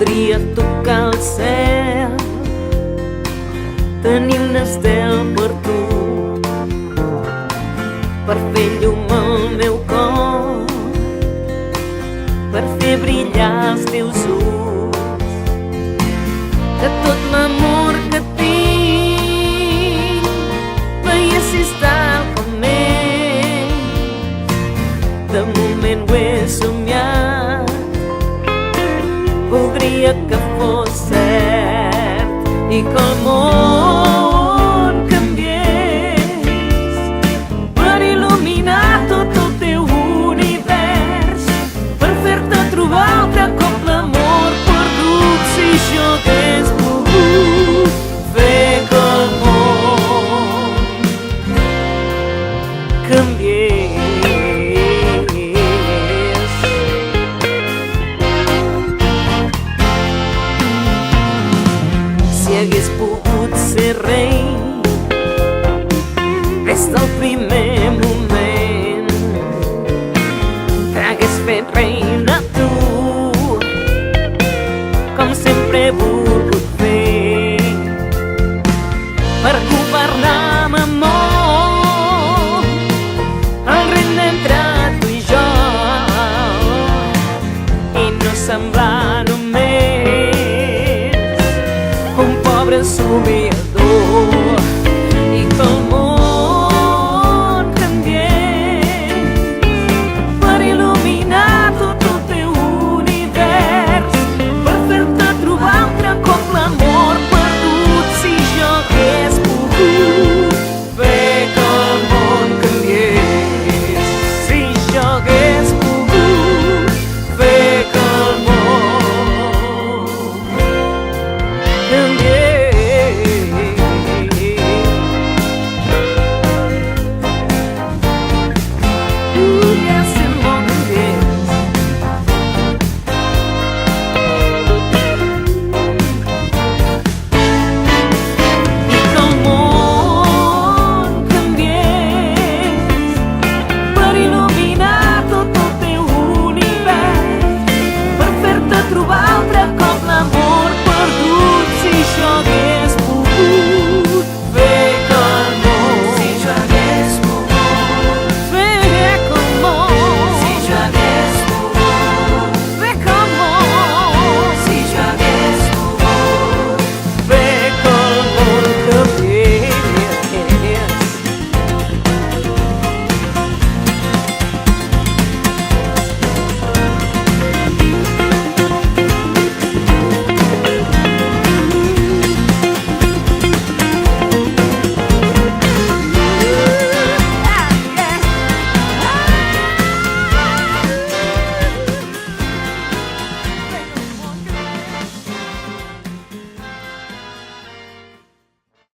Podria tocar el cel, tenir un estel per tu, per fer llum al meu cor, per fer brillar els teus ulls. De tot l'amor que tinc veiessis tal com és. De moment ho he somiat, voldria que fos cert i que el món canviés per il·luminar tot el teu univers, per fer-te trobar altre cop l'amor perdut. Si jo hagués pogut fer que el món canviés. Si hagués pogut ser rei des del